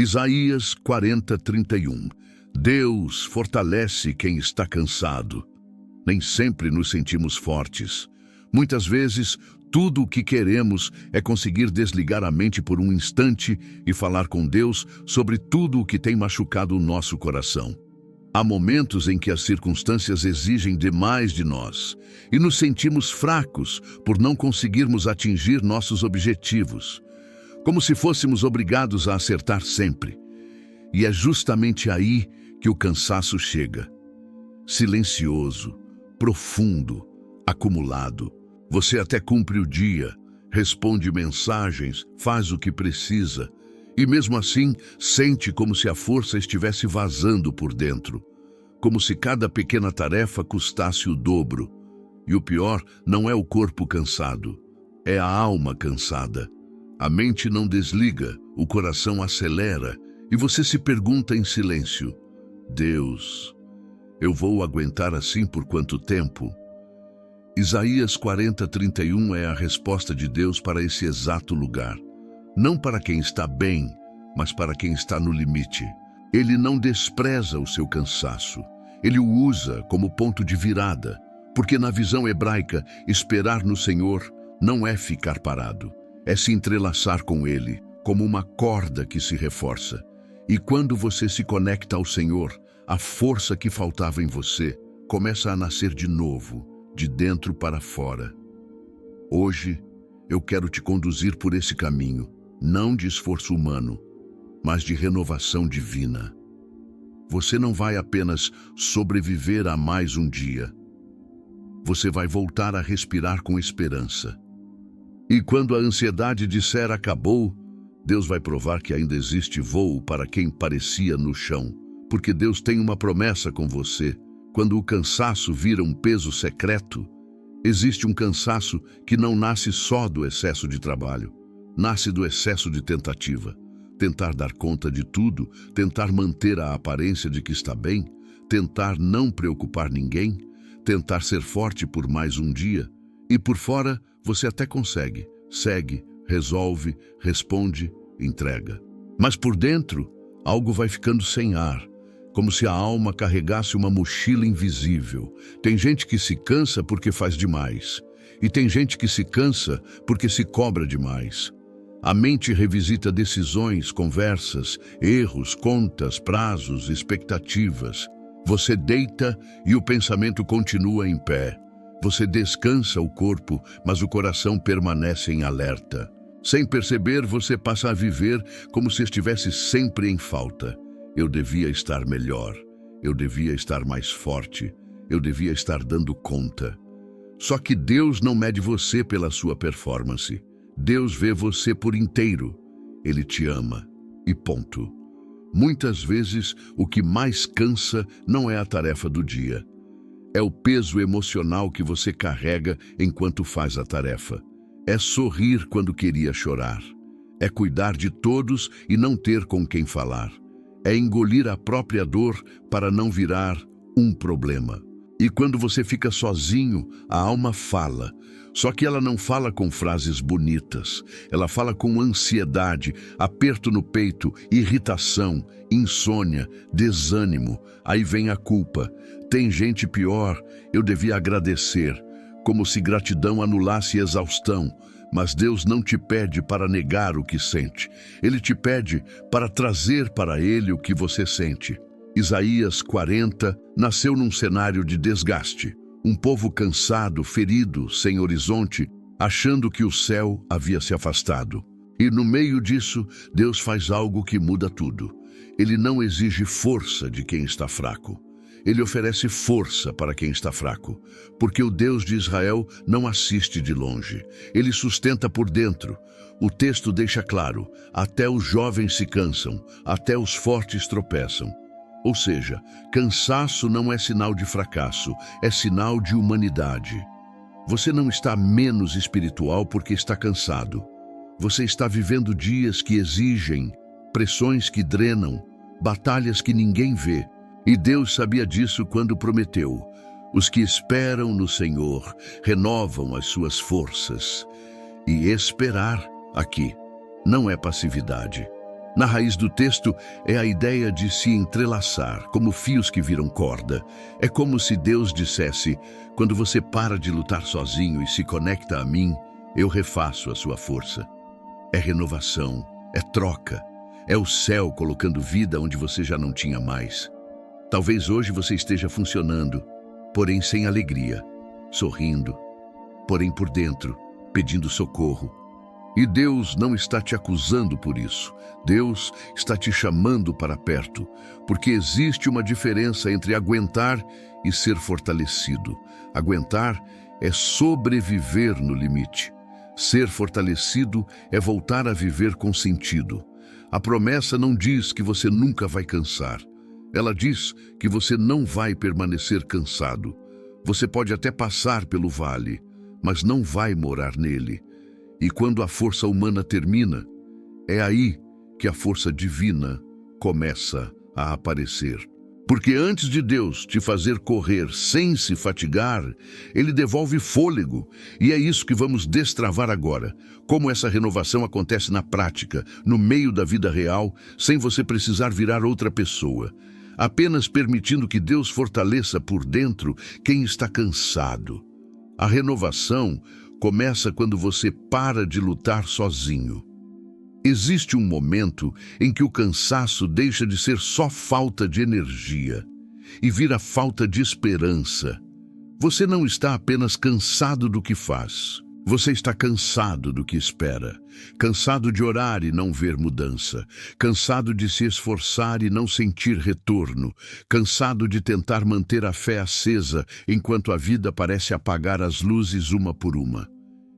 Isaías 40:31. Deus fortalece quem está cansado. Nem sempre nos sentimos fortes. Muitas vezes, tudo o que queremos é conseguir desligar a mente por um instante e falar com Deus sobre tudo o que tem machucado o nosso coração. Há momentos em que as circunstâncias exigem demais de nós e nos sentimos fracos por não conseguirmos atingir nossos objetivos, como se fôssemos obrigados a acertar sempre. E é justamente aí que o cansaço chega. Silencioso, profundo, acumulado. Você até cumpre o dia, responde mensagens, faz o que precisa, e mesmo assim sente como se a força estivesse vazando por dentro, como se cada pequena tarefa custasse o dobro. E o pior não é o corpo cansado, é a alma cansada. A mente não desliga, o coração acelera, e você se pergunta em silêncio: Deus, eu vou aguentar assim por quanto tempo? Isaías 40:31 é a resposta de Deus para esse exato lugar. Não para quem está bem, mas para quem está no limite. Ele não despreza o seu cansaço. Ele o usa como ponto de virada, porque na visão hebraica, esperar no Senhor não é ficar parado, é se entrelaçar com Ele, como uma corda que se reforça. E quando você se conecta ao Senhor, a força que faltava em você começa a nascer de novo, de dentro para fora. Hoje, eu quero te conduzir por esse caminho, não de esforço humano, mas de renovação divina. Você não vai apenas sobreviver a mais um dia. Você vai voltar a respirar com esperança. E quando a ansiedade disser acabou, Deus vai provar que ainda existe voo para quem parecia no chão, porque Deus tem uma promessa com você. Quando o cansaço vira um peso secreto, existe um cansaço que não nasce só do excesso de trabalho, nasce do excesso de tentativa. Tentar dar conta de tudo, tentar manter a aparência de que está bem, tentar não preocupar ninguém, tentar ser forte por mais um dia. E por fora, você até consegue, segue, resolve, responde, entrega. Mas por dentro, algo vai ficando sem ar, como se a alma carregasse uma mochila invisível. Tem gente que se cansa porque faz demais, e tem gente que se cansa porque se cobra demais. A mente revisita decisões, conversas, erros, contas, prazos, expectativas. Você deita e o pensamento continua em pé. Você descansa o corpo, mas o coração permanece em alerta. Sem perceber, você passa a viver como se estivesse sempre em falta. Eu devia estar melhor, eu devia estar mais forte, eu devia estar dando conta. Só que Deus não mede você pela sua performance. Deus vê você por inteiro. Ele te ama. E ponto. Muitas vezes, o que mais cansa não é a tarefa do dia. É o peso emocional que você carrega enquanto faz a tarefa. É sorrir quando queria chorar. É cuidar de todos e não ter com quem falar. É engolir a própria dor para não virar um problema. E quando você fica sozinho, a alma fala. Só que ela não fala com frases bonitas. Ela fala com ansiedade, aperto no peito, irritação, insônia, desânimo. Aí vem a culpa. Tem gente pior, eu devia agradecer. Como se gratidão anulasse exaustão. Mas Deus não te pede para negar o que sente. Ele te pede para trazer para Ele o que você sente. Isaías 40 nasceu num cenário de desgaste. Um povo cansado, ferido, sem horizonte, achando que o céu havia se afastado. E no meio disso, Deus faz algo que muda tudo. Ele não exige força de quem está fraco. Ele oferece força para quem está fraco, porque o Deus de Israel não assiste de longe. Ele sustenta por dentro. O texto deixa claro: até os jovens se cansam, até os fortes tropeçam. Ou seja, cansaço não é sinal de fracasso, é sinal de humanidade. Você não está menos espiritual porque está cansado. Você está vivendo dias que exigem, pressões que drenam, batalhas que ninguém vê. E Deus sabia disso quando prometeu: os que esperam no Senhor renovam as suas forças. E esperar, aqui, não é passividade, Na raiz do texto é a ideia de se entrelaçar, como fios que viram corda. É como se Deus dissesse: quando você para de lutar sozinho e se conecta a mim, eu refaço a sua força. É renovação, é troca, é o céu colocando vida onde você já não tinha mais. Talvez hoje você esteja funcionando, porém sem alegria, sorrindo, porém por dentro, pedindo socorro. E Deus não está te acusando por isso. Deus está te chamando para perto, porque existe uma diferença entre aguentar e ser fortalecido. Aguentar é sobreviver no limite. Ser fortalecido é voltar a viver com sentido. A promessa não diz que você nunca vai cansar. Ela diz que você não vai permanecer cansado. Você pode até passar pelo vale, mas não vai morar nele. E quando a força humana termina, é aí que a força divina começa a aparecer. Porque antes de Deus te fazer correr sem se fatigar, Ele devolve fôlego. E é isso que vamos destravar agora. Como essa renovação acontece na prática, no meio da vida real, sem você precisar virar outra pessoa. Apenas permitindo que Deus fortaleça por dentro quem está cansado. A renovação começa quando você para de lutar sozinho. Existe um momento em que o cansaço deixa de ser só falta de energia e vira falta de esperança. Você não está apenas cansado do que faz. Você está cansado do que espera. Cansado de orar e não ver mudança. Cansado de se esforçar e não sentir retorno. Cansado de tentar manter a fé acesa enquanto a vida parece apagar as luzes uma por uma.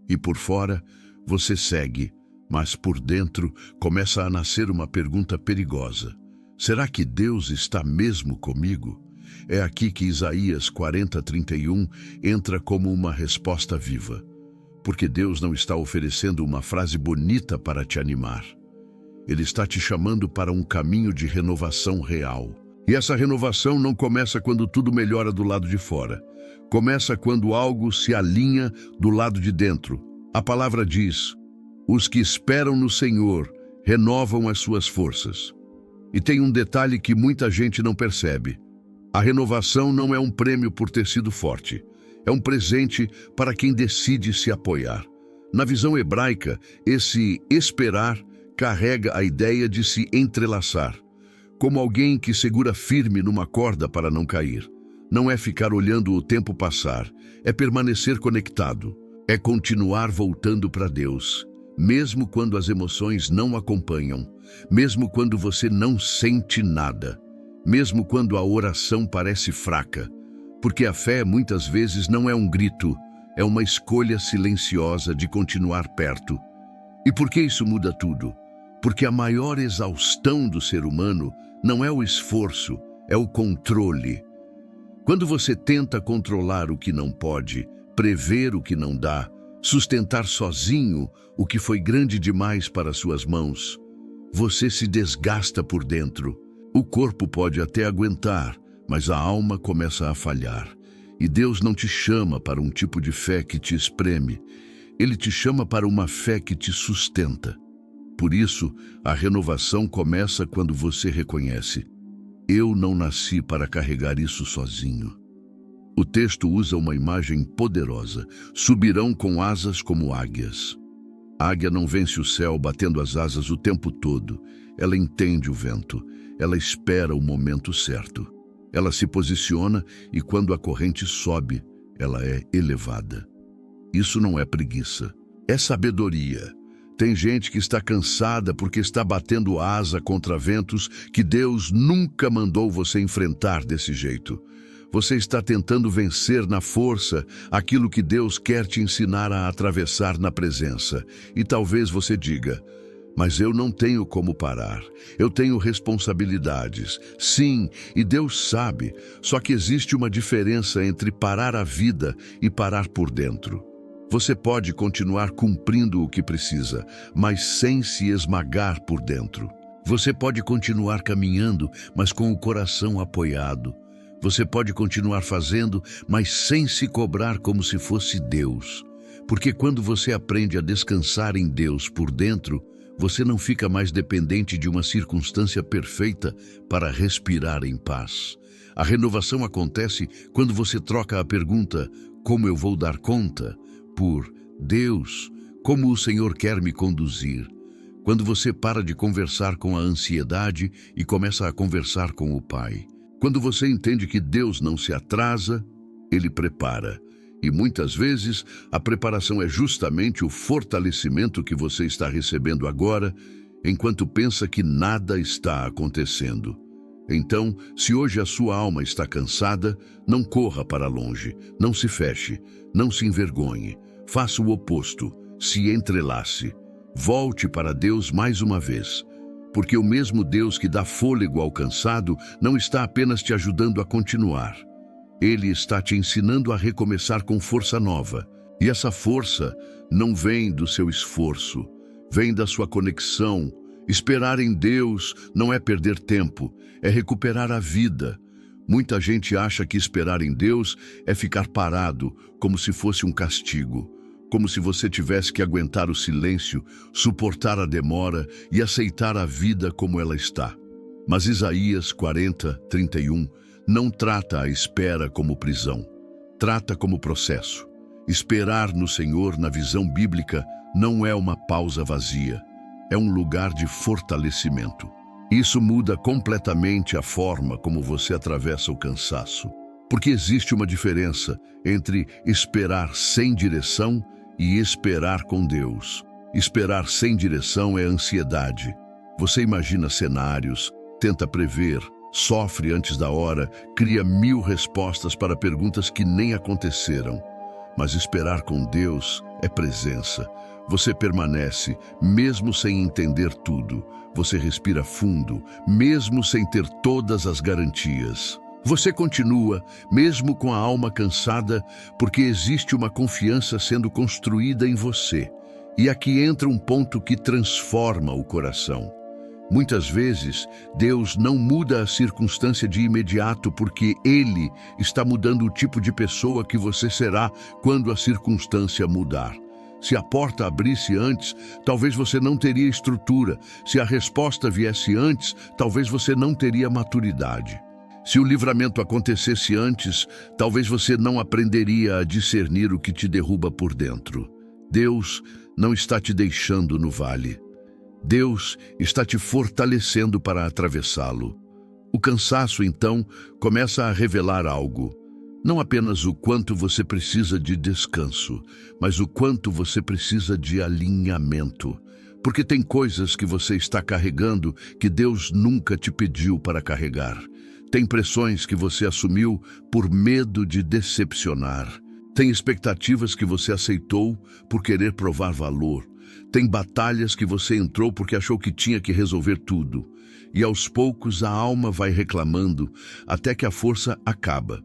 E por fora, você segue, mas por dentro começa a nascer uma pergunta perigosa. Será que Deus está mesmo comigo? É aqui que Isaías 40:31 entra como uma resposta viva. Porque Deus não está oferecendo uma frase bonita para te animar. Ele está te chamando para um caminho de renovação real. E essa renovação não começa quando tudo melhora do lado de fora. Começa quando algo se alinha do lado de dentro. A palavra diz: os que esperam no Senhor renovam as suas forças. E tem um detalhe que muita gente não percebe. A renovação não é um prêmio por ter sido forte. É um presente para quem decide se apoiar. Na visão hebraica, esse esperar carrega a ideia de se entrelaçar, como alguém que segura firme numa corda para não cair. Não é ficar olhando o tempo passar, é permanecer conectado, é continuar voltando para Deus, mesmo quando as emoções não acompanham, mesmo quando você não sente nada, mesmo quando a oração parece fraca. Porque a fé muitas vezes não é um grito, é uma escolha silenciosa de continuar perto. E por que isso muda tudo? Porque a maior exaustão do ser humano não é o esforço, é o controle. Quando você tenta controlar o que não pode, prever o que não dá, sustentar sozinho o que foi grande demais para suas mãos, você se desgasta por dentro. O corpo pode até aguentar, mas a alma começa a falhar. E Deus não te chama para um tipo de fé que te espreme. Ele te chama para uma fé que te sustenta. Por isso, a renovação começa quando você reconhece: eu não nasci para carregar isso sozinho. O texto usa uma imagem poderosa: subirão com asas como águias. A águia não vence o céu batendo as asas o tempo todo. Ela entende o vento. Ela espera o momento certo. Ela se posiciona e quando a corrente sobe, ela é elevada. Isso não é preguiça, é sabedoria. Tem gente que está cansada porque está batendo asa contra ventos que Deus nunca mandou você enfrentar desse jeito. Você está tentando vencer na força aquilo que Deus quer te ensinar a atravessar na presença. E talvez você diga: mas eu não tenho como parar. Eu tenho responsabilidades. Sim, e Deus sabe. Só que existe uma diferença entre parar a vida e parar por dentro. Você pode continuar cumprindo o que precisa, mas sem se esmagar por dentro. Você pode continuar caminhando, mas com o coração apoiado. Você pode continuar fazendo, mas sem se cobrar como se fosse Deus. Porque quando você aprende a descansar em Deus por dentro, Você não fica mais dependente de uma circunstância perfeita para respirar em paz. A renovação acontece quando você troca a pergunta "como eu vou dar conta?" por "Deus, como o Senhor quer me conduzir?" Quando você para de conversar com a ansiedade e começa a conversar com o Pai. Quando você entende que Deus não se atrasa, Ele prepara. E muitas vezes a preparação é justamente o fortalecimento que você está recebendo agora, enquanto pensa que nada está acontecendo. Então, se hoje a sua alma está cansada, não corra para longe, não se feche, não se envergonhe. Faça o oposto, se entrelace. Volte para Deus mais uma vez, porque o mesmo Deus que dá fôlego ao cansado não está apenas te ajudando a continuar. Ele está te ensinando a recomeçar com força nova. E essa força não vem do seu esforço, vem da sua conexão. Esperar em Deus não é perder tempo, é recuperar a vida. Muita gente acha que esperar em Deus é ficar parado, como se fosse um castigo. Como se você tivesse que aguentar o silêncio, suportar a demora e aceitar a vida como ela está. Mas Isaías 40:31 não trata a espera como prisão, trata como processo. Esperar no Senhor, na visão bíblica, não é uma pausa vazia, é um lugar de fortalecimento. Isso muda completamente a forma como você atravessa o cansaço, porque existe uma diferença entre esperar sem direção e esperar com Deus. Esperar sem direção é ansiedade. Você imagina cenários, tenta prever, sofre antes da hora, cria 1000 respostas para perguntas que nem aconteceram. Mas esperar com Deus é presença. Você permanece, mesmo sem entender tudo. Você respira fundo, mesmo sem ter todas as garantias. Você continua, mesmo com a alma cansada, porque existe uma confiança sendo construída em você. E aqui entra um ponto que transforma o coração. Muitas vezes, Deus não muda a circunstância de imediato porque Ele está mudando o tipo de pessoa que você será quando a circunstância mudar. Se a porta abrisse antes, talvez você não teria estrutura. Se a resposta viesse antes, talvez você não teria maturidade. Se o livramento acontecesse antes, talvez você não aprenderia a discernir o que te derruba por dentro. Deus não está te deixando no vale. Deus está te fortalecendo para atravessá-lo. O cansaço, então, começa a revelar algo. Não apenas o quanto você precisa de descanso, mas o quanto você precisa de alinhamento. Porque tem coisas que você está carregando que Deus nunca te pediu para carregar. Tem pressões que você assumiu por medo de decepcionar. Tem expectativas que você aceitou por querer provar valor. Tem batalhas que você entrou porque achou que tinha que resolver tudo. E aos poucos a alma vai reclamando até que a força acaba.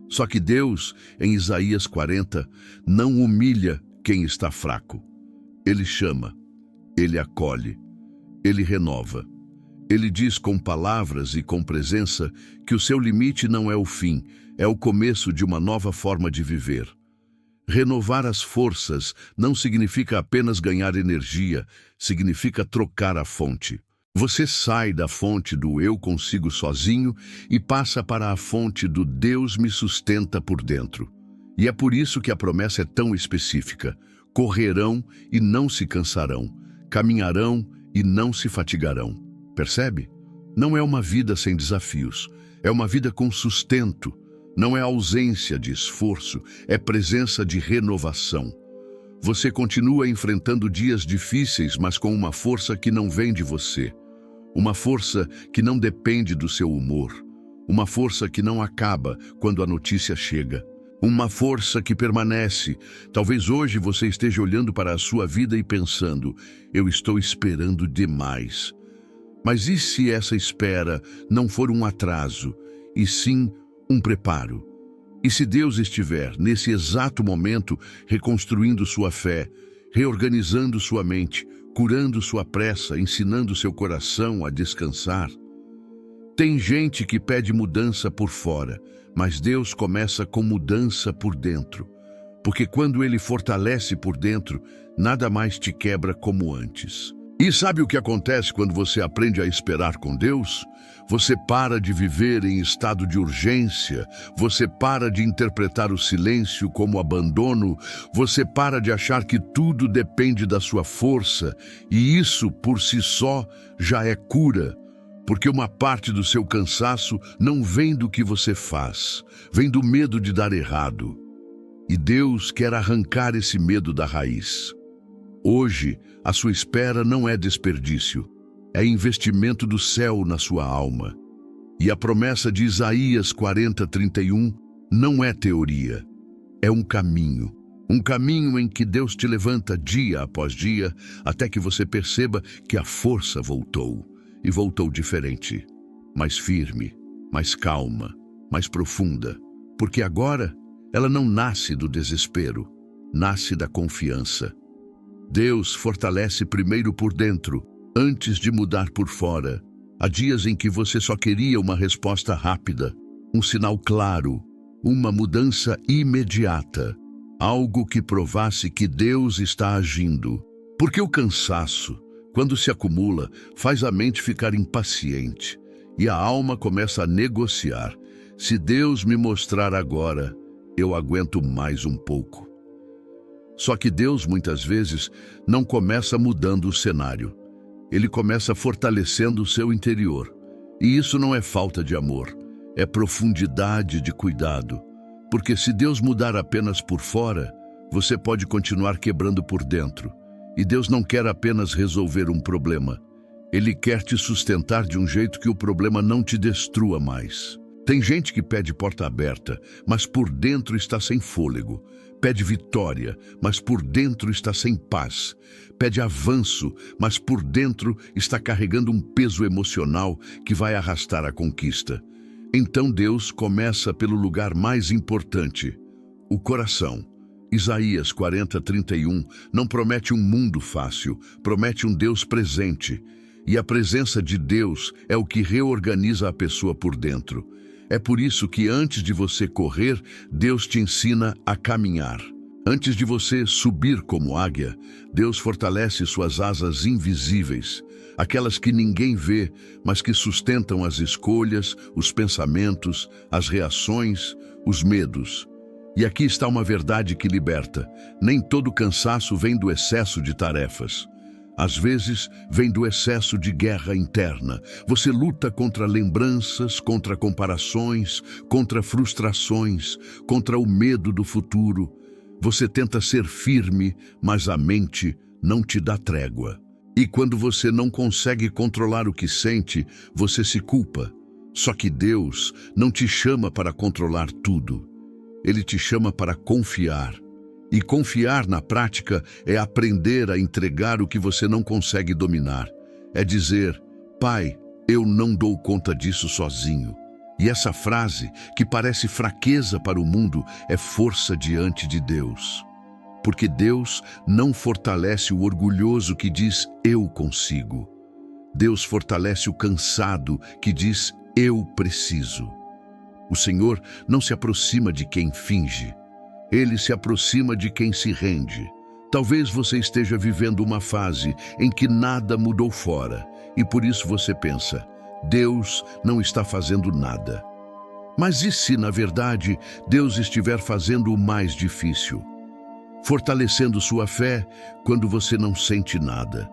Só que Deus, em Isaías 40, não humilha quem está fraco. Ele chama, Ele acolhe, Ele renova. Ele diz com palavras e com presença que o seu limite não é o fim, é o começo de uma nova forma de viver. Renovar as forças não significa apenas ganhar energia, significa trocar a fonte. Você sai da fonte do eu consigo sozinho e passa para a fonte do Deus me sustenta por dentro. E é por isso que a promessa é tão específica. Correrão e não se cansarão, caminharão e não se fatigarão. Percebe? Não é uma vida sem desafios, é uma vida com sustento. Não é ausência de esforço, é presença de renovação. Você continua enfrentando dias difíceis, mas com uma força que não vem de você. Uma força que não depende do seu humor. Uma força que não acaba quando a notícia chega. Uma força que permanece. Talvez hoje você esteja olhando para a sua vida e pensando, eu estou esperando demais. Mas e se essa espera não for um atraso, e sim um preparo? E se Deus estiver, nesse exato momento, reconstruindo sua fé, reorganizando sua mente, curando sua pressa, ensinando seu coração a descansar? Tem gente que pede mudança por fora, mas Deus começa com mudança por dentro. Porque quando Ele fortalece por dentro, nada mais te quebra como antes. E sabe o que acontece quando você aprende a esperar com Deus? Você para de viver em estado de urgência, você para de interpretar o silêncio como abandono, você para de achar que tudo depende da sua força, e isso por si só já é cura, porque uma parte do seu cansaço não vem do que você faz, vem do medo de dar errado. E Deus quer arrancar esse medo da raiz. Hoje, a sua espera não é desperdício, é investimento do céu na sua alma. E a promessa de Isaías 40:31 não é teoria, é um caminho em que Deus te levanta dia após dia, até que você perceba que a força voltou, e voltou diferente, mais firme, mais calma, mais profunda, porque agora ela não nasce do desespero, nasce da confiança. Deus fortalece primeiro por dentro, antes de mudar por fora. Há dias em que você só queria uma resposta rápida, um sinal claro, uma mudança imediata, algo que provasse que Deus está agindo. Porque o cansaço, quando se acumula, faz a mente ficar impaciente e a alma começa a negociar. Se Deus me mostrar agora, eu aguento mais um pouco. Só que Deus, muitas vezes, não começa mudando o cenário. Ele começa fortalecendo o seu interior. E isso não é falta de amor, é profundidade de cuidado. Porque se Deus mudar apenas por fora, você pode continuar quebrando por dentro. E Deus não quer apenas resolver um problema. Ele quer te sustentar de um jeito que o problema não te destrua mais. Tem gente que pede porta aberta, mas por dentro está sem fôlego. Pede vitória, mas por dentro está sem paz. Pede avanço, mas por dentro está carregando um peso emocional que vai arrastar a conquista. Então Deus começa pelo lugar mais importante, o coração. Isaías 40:31 não promete um mundo fácil, promete um Deus presente. E a presença de Deus é o que reorganiza a pessoa por dentro. É por isso que antes de você correr, Deus te ensina a caminhar. Antes de você subir como águia, Deus fortalece suas asas invisíveis, aquelas que ninguém vê, mas que sustentam as escolhas, os pensamentos, as reações, os medos. E aqui está uma verdade que liberta. Nem todo cansaço vem do excesso de tarefas. Às vezes, vem do excesso de guerra interna. Você luta contra lembranças, contra comparações, contra frustrações, contra o medo do futuro. Você tenta ser firme, mas a mente não te dá trégua. E quando você não consegue controlar o que sente, você se culpa. Só que Deus não te chama para controlar tudo. Ele te chama para confiar. E confiar na prática é aprender a entregar o que você não consegue dominar. É dizer, Pai, eu não dou conta disso sozinho. E essa frase, que parece fraqueza para o mundo, é força diante de Deus. Porque Deus não fortalece o orgulhoso que diz, eu consigo. Deus fortalece o cansado que diz, eu preciso. O Senhor não se aproxima de quem finge. Ele se aproxima de quem se rende. Talvez você esteja vivendo uma fase em que nada mudou fora, e por isso você pensa, Deus não está fazendo nada. Mas e se, na verdade, Deus estiver fazendo o mais difícil? Fortalecendo sua fé quando você não sente nada.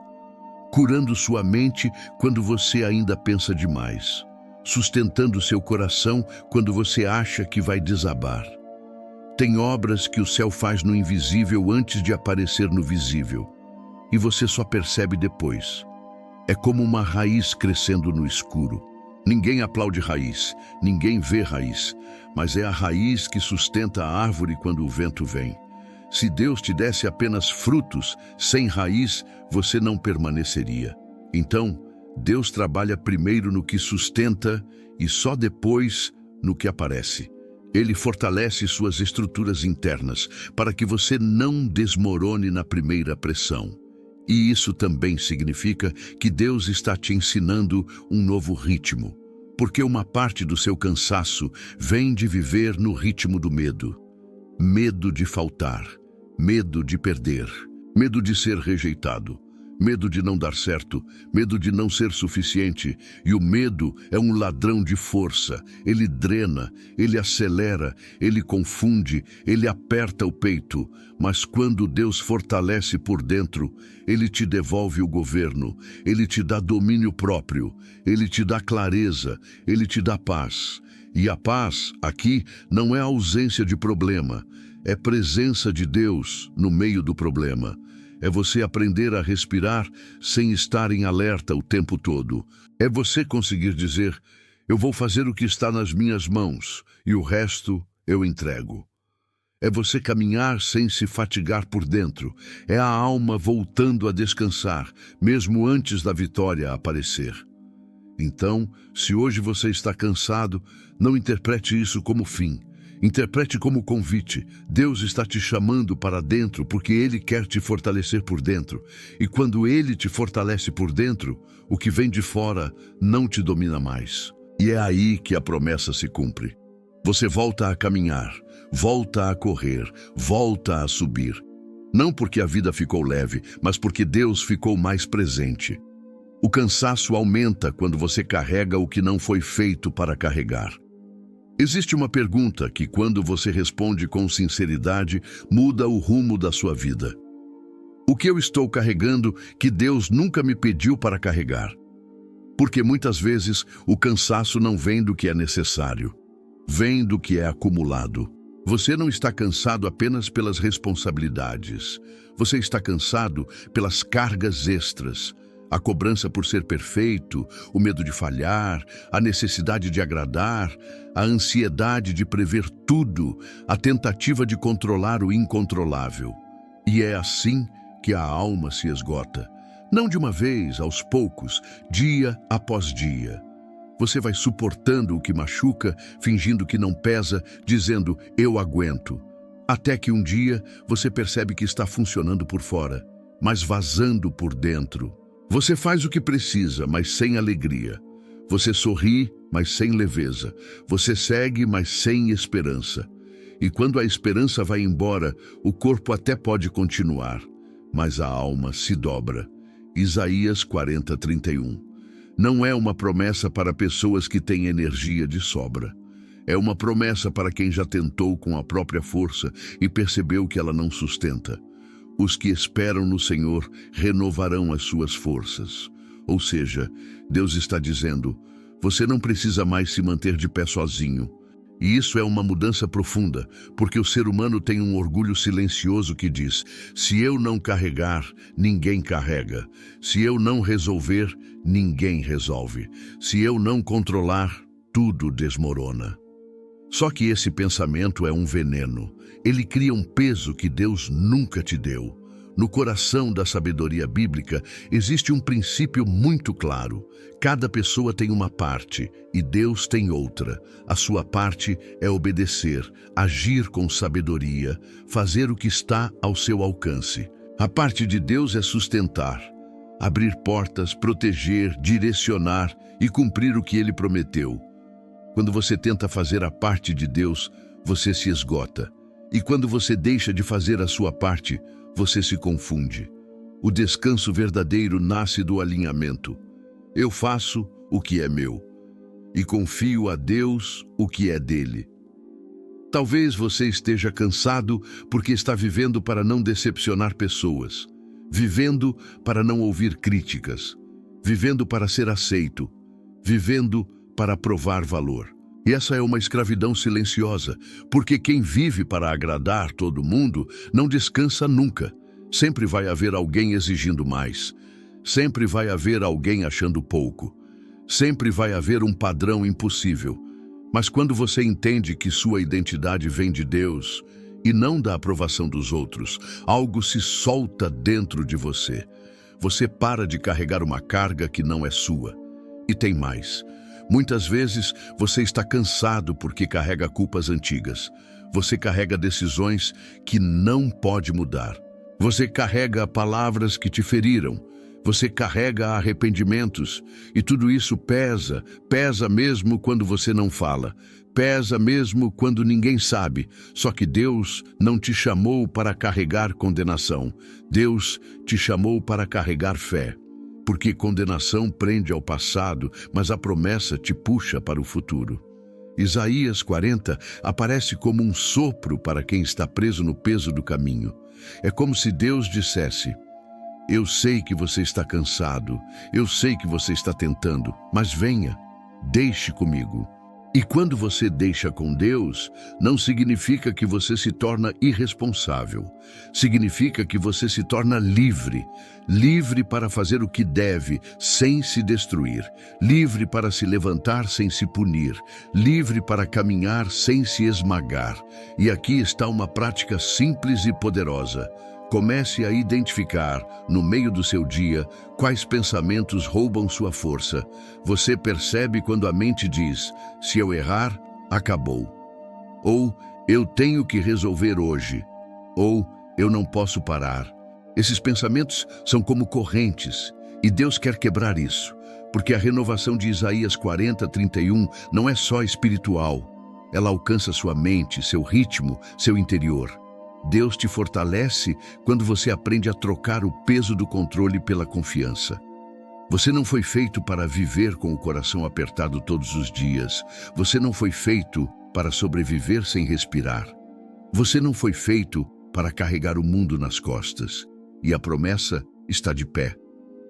Curando sua mente quando você ainda pensa demais. Sustentando seu coração quando você acha que vai desabar. Tem obras que o céu faz no invisível antes de aparecer no visível, e você só percebe depois. É como uma raiz crescendo no escuro. Ninguém aplaude raiz, ninguém vê raiz, mas é a raiz que sustenta a árvore quando o vento vem. Se Deus te desse apenas frutos, sem raiz, você não permaneceria. Então, Deus trabalha primeiro no que sustenta e só depois no que aparece. Ele fortalece suas estruturas internas para que você não desmorone na primeira pressão. E isso também significa que Deus está te ensinando um novo ritmo, porque uma parte do seu cansaço vem de viver no ritmo do medo. Medo de faltar, medo de perder, medo de ser rejeitado, medo de não dar certo, medo de não ser suficiente. E o medo é um ladrão de força. Ele drena, ele acelera, ele confunde, ele aperta o peito. Mas quando Deus fortalece por dentro, ele te devolve o governo, ele te dá domínio próprio, ele te dá clareza, ele te dá paz. E a paz, aqui, não é ausência de problema, é presença de Deus no meio do problema. É você aprender a respirar sem estar em alerta o tempo todo. É você conseguir dizer, eu vou fazer o que está nas minhas mãos e o resto eu entrego. É você caminhar sem se fatigar por dentro. É a alma voltando a descansar, mesmo antes da vitória aparecer. Então, se hoje você está cansado, não interprete isso como fim. Interprete como convite. Deus está te chamando para dentro porque Ele quer te fortalecer por dentro. E quando Ele te fortalece por dentro, o que vem de fora não te domina mais. E é aí que a promessa se cumpre. Você volta a caminhar, volta a correr, volta a subir. Não porque a vida ficou leve, mas porque Deus ficou mais presente. O cansaço aumenta quando você carrega o que não foi feito para carregar. Existe uma pergunta que, quando você responde com sinceridade, muda o rumo da sua vida. O que eu estou carregando que Deus nunca me pediu para carregar? Porque muitas vezes o cansaço não vem do que é necessário, vem do que é acumulado. Você não está cansado apenas pelas responsabilidades. Você está cansado pelas cargas extras. A cobrança por ser perfeito, o medo de falhar, a necessidade de agradar, a ansiedade de prever tudo, a tentativa de controlar o incontrolável. E é assim que a alma se esgota. Não de uma vez, aos poucos, dia após dia. Você vai suportando o que machuca, fingindo que não pesa, dizendo, eu aguento. Até que um dia você percebe que está funcionando por fora, mas vazando por dentro. Você faz o que precisa, mas sem alegria. Você sorri, mas sem leveza. Você segue, mas sem esperança. E quando a esperança vai embora, o corpo até pode continuar, mas a alma se dobra. Isaías 40:31. Não é uma promessa para pessoas que têm energia de sobra. É uma promessa para quem já tentou com a própria força e percebeu que ela não sustenta. Os que esperam no Senhor renovarão as suas forças. Ou seja, Deus está dizendo, você não precisa mais se manter de pé sozinho. E isso é uma mudança profunda, porque o ser humano tem um orgulho silencioso que diz, se eu não carregar, ninguém carrega. Se eu não resolver, ninguém resolve. Se eu não controlar, tudo desmorona. Só que esse pensamento é um veneno. Ele cria um peso que Deus nunca te deu. No coração da sabedoria bíblica existe um princípio muito claro. Cada pessoa tem uma parte e Deus tem outra. A sua parte é obedecer, agir com sabedoria, fazer o que está ao seu alcance. A parte de Deus é sustentar, abrir portas, proteger, direcionar e cumprir o que Ele prometeu. Quando você tenta fazer a parte de Deus, você se esgota. E quando você deixa de fazer a sua parte, você se confunde. O descanso verdadeiro nasce do alinhamento. Eu faço o que é meu e confio a Deus o que é dele. Talvez você esteja cansado porque está vivendo para não decepcionar pessoas, vivendo para não ouvir críticas, vivendo para ser aceito, vivendo para provar valor. E essa é uma escravidão silenciosa, porque quem vive para agradar todo mundo não descansa nunca. Sempre vai haver alguém exigindo mais. Sempre vai haver alguém achando pouco. Sempre vai haver um padrão impossível. Mas quando você entende que sua identidade vem de Deus e não da aprovação dos outros, algo se solta dentro de você. Você para de carregar uma carga que não é sua. E tem mais. Muitas vezes você está cansado porque carrega culpas antigas. Você carrega decisões que não pode mudar. Você carrega palavras que te feriram, você carrega arrependimentos, e tudo isso pesa, pesa mesmo quando você não fala, pesa mesmo quando ninguém sabe. Só que Deus não te chamou para carregar condenação, Deus te chamou para carregar fé. Porque condenação prende ao passado, mas a promessa te puxa para o futuro. Isaías 40 aparece como um sopro para quem está preso no peso do caminho. É como se Deus dissesse: eu sei que você está cansado, eu sei que você está tentando, mas venha, deixe comigo. E quando você deixa com Deus, não significa que você se torna irresponsável. Significa que você se torna livre. Livre para fazer o que deve, sem se destruir. Livre para se levantar sem se punir. Livre para caminhar sem se esmagar. E aqui está uma prática simples e poderosa. Comece a identificar, no meio do seu dia, quais pensamentos roubam sua força. Você percebe quando a mente diz: se eu errar, acabou. Ou, eu tenho que resolver hoje. Ou, eu não posso parar. Esses pensamentos são como correntes, e Deus quer quebrar isso, porque a renovação de Isaías 40:31 não é só espiritual. Ela alcança sua mente, seu ritmo, seu interior. Deus te fortalece quando você aprende a trocar o peso do controle pela confiança. Você não foi feito para viver com o coração apertado todos os dias. Você não foi feito para sobreviver sem respirar. Você não foi feito para carregar o mundo nas costas. E a promessa está de pé.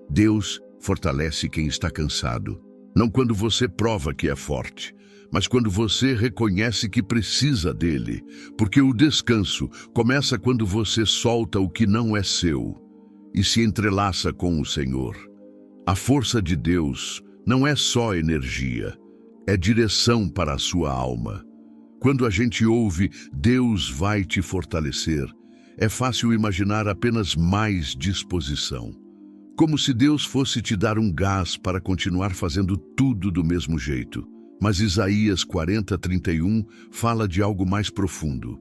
Deus fortalece quem está cansado. Não quando você prova que é forte, mas quando você reconhece que precisa dele, porque o descanso começa quando você solta o que não é seu e se entrelaça com o Senhor. A força de Deus não é só energia, é direção para a sua alma. Quando a gente ouve "Deus vai te fortalecer", é fácil imaginar apenas mais disposição. Como se Deus fosse te dar um gás para continuar fazendo tudo do mesmo jeito. Mas Isaías 40:31 fala de algo mais profundo.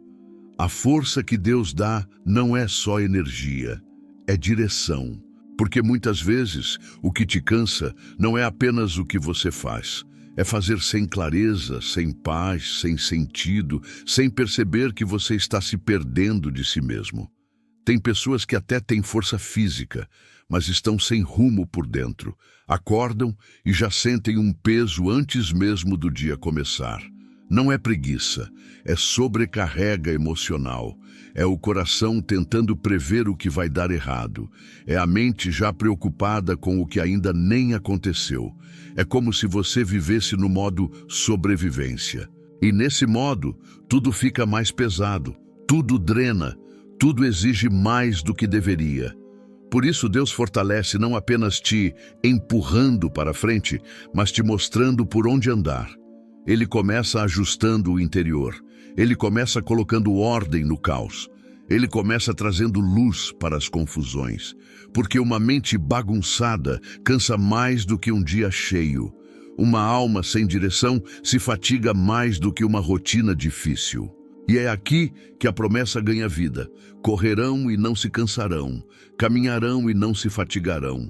A força que Deus dá não é só energia, é direção. Porque muitas vezes o que te cansa não é apenas o que você faz. É fazer sem clareza, sem paz, sem sentido, sem perceber que você está se perdendo de si mesmo. Tem pessoas que até têm força física, mas estão sem rumo por dentro. Acordam e já sentem um peso antes mesmo do dia começar. Não é preguiça, é sobrecarrega emocional. É o coração tentando prever o que vai dar errado. É a mente já preocupada com o que ainda nem aconteceu. É como se você vivesse no modo sobrevivência. E nesse modo, tudo fica mais pesado, tudo drena, tudo exige mais do que deveria. Por isso Deus fortalece não apenas te empurrando para frente, mas te mostrando por onde andar. Ele começa ajustando o interior. Ele começa colocando ordem no caos. Ele começa trazendo luz para as confusões. Porque uma mente bagunçada cansa mais do que um dia cheio. Uma alma sem direção se fatiga mais do que uma rotina difícil. E é aqui que a promessa ganha vida. Correrão e não se cansarão, caminharão e não se fatigarão.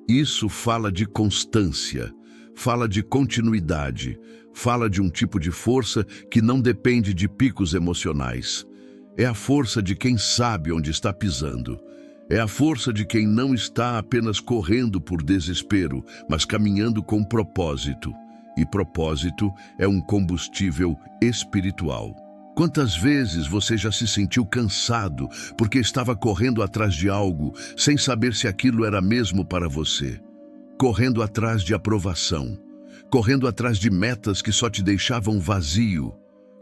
Isso fala de constância, fala de continuidade, fala de um tipo de força que não depende de picos emocionais. É a força de quem sabe onde está pisando. É a força de quem não está apenas correndo por desespero, mas caminhando com propósito. E propósito é um combustível espiritual. Quantas vezes você já se sentiu cansado porque estava correndo atrás de algo sem saber se aquilo era mesmo para você? Correndo atrás de aprovação, correndo atrás de metas que só te deixavam vazio,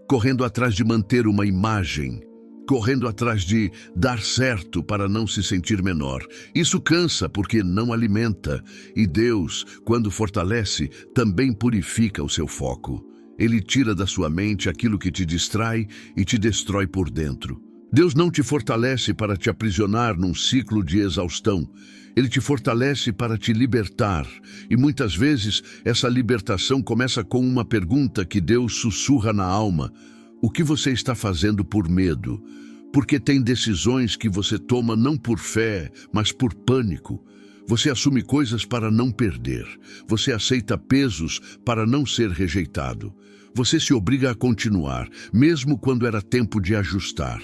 correndo atrás de manter uma imagem, correndo atrás de dar certo para não se sentir menor. Isso cansa porque não alimenta, e Deus, quando fortalece, também purifica o seu foco. Ele tira da sua mente aquilo que te distrai e te destrói por dentro. Deus não te fortalece para te aprisionar num ciclo de exaustão. Ele te fortalece para te libertar. E muitas vezes essa libertação começa com uma pergunta que Deus sussurra na alma. O que você está fazendo por medo? Porque tem decisões que você toma não por fé, mas por pânico. Você assume coisas para não perder. Você aceita pesos para não ser rejeitado. Você se obriga a continuar, mesmo quando era tempo de ajustar.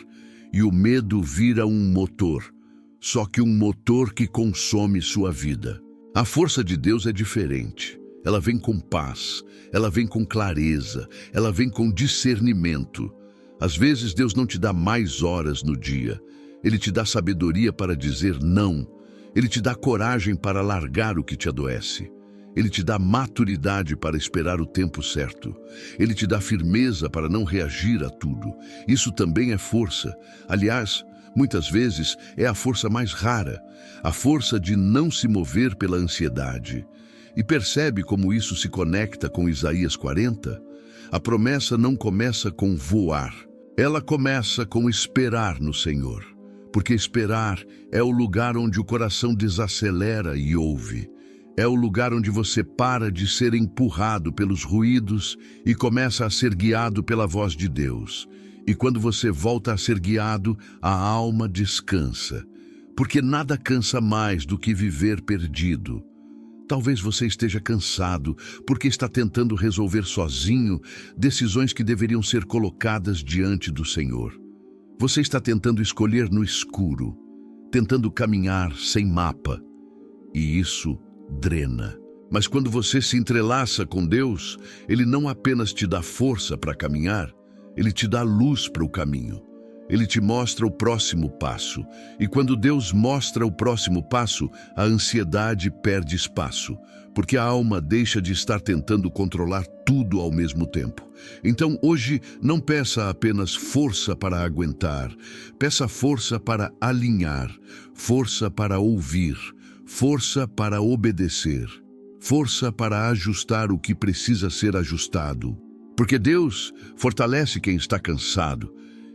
E o medo vira um motor, só que um motor que consome sua vida. A força de Deus é diferente. Ela vem com paz, ela vem com clareza, ela vem com discernimento. Às vezes Deus não te dá mais horas no dia. Ele te dá sabedoria para dizer não. Ele te dá coragem para largar o que te adoece. Ele te dá maturidade para esperar o tempo certo. Ele te dá firmeza para não reagir a tudo. Isso também é força. Aliás, muitas vezes é a força mais rara, a força de não se mover pela ansiedade. E percebe como isso se conecta com Isaías 40? A promessa não começa com voar. Ela começa com esperar no Senhor. Porque esperar é o lugar onde o coração desacelera e ouve. É o lugar onde você para de ser empurrado pelos ruídos e começa a ser guiado pela voz de Deus. E quando você volta a ser guiado, a alma descansa. Porque nada cansa mais do que viver perdido. Talvez você esteja cansado porque está tentando resolver sozinho decisões que deveriam ser colocadas diante do Senhor. Você está tentando escolher no escuro, tentando caminhar sem mapa. E isso drena. Mas quando você se entrelaça com Deus, Ele não apenas te dá força para caminhar, Ele te dá luz para o caminho. Ele te mostra o próximo passo. E quando Deus mostra o próximo passo, a ansiedade perde espaço, porque a alma deixa de estar tentando controlar tudo ao mesmo tempo. Então, hoje, não peça apenas força para aguentar, peça força para alinhar, força para ouvir, força para obedecer, força para ajustar o que precisa ser ajustado. Porque Deus fortalece quem está cansado.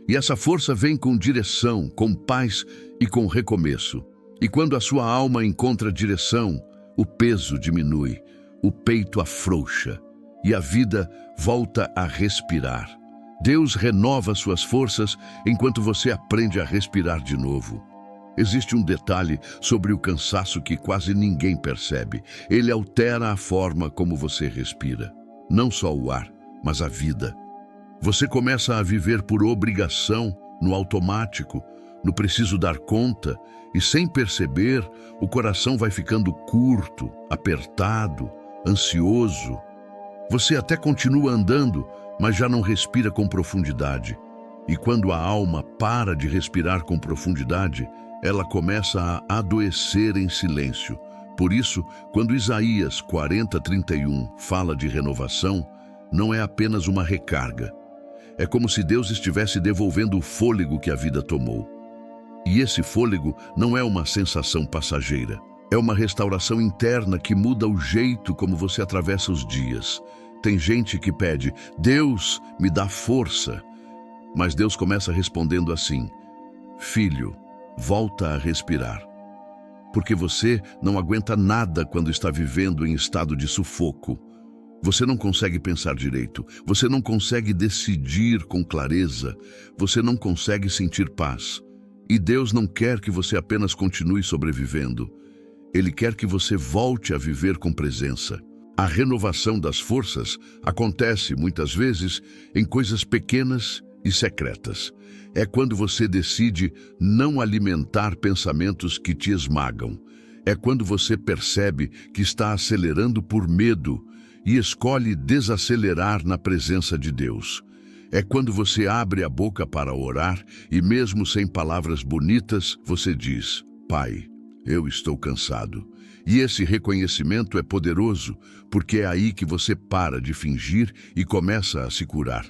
E essa força vem com direção, com paz e com recomeço. E quando a sua alma encontra direção, o peso diminui, o peito afrouxa e a vida volta a respirar. Deus renova suas forças enquanto você aprende a respirar de novo. Existe um detalhe sobre o cansaço que quase ninguém percebe. Ele altera a forma como você respira. Não só o ar, mas a vida. Você começa a viver por obrigação, no automático, no preciso dar conta, e sem perceber, o coração vai ficando curto, apertado, ansioso. Você até continua andando, mas já não respira com profundidade. E quando a alma para de respirar com profundidade, ela começa a adoecer em silêncio. Por isso, quando Isaías 40:31 fala de renovação, não é apenas uma recarga. É como se Deus estivesse devolvendo o fôlego que a vida tomou. E esse fôlego não é uma sensação passageira. É uma restauração interna que muda o jeito como você atravessa os dias. Tem gente que pede, Deus, me dá força. Mas Deus começa respondendo assim, filho, volta a respirar. Porque você não aguenta nada quando está vivendo em estado de sufoco. Você não consegue pensar direito, você não consegue decidir com clareza, você não consegue sentir paz. E Deus não quer que você apenas continue sobrevivendo. Ele quer que você volte a viver com presença. A renovação das forças acontece, muitas vezes, em coisas pequenas e secretas. É quando você decide não alimentar pensamentos que te esmagam. É quando você percebe que está acelerando por medo e escolhe desacelerar na presença de Deus. É quando você abre a boca para orar e mesmo sem palavras bonitas, você diz, Pai, eu estou cansado. E esse reconhecimento é poderoso, porque é aí que você para de fingir e começa a se curar.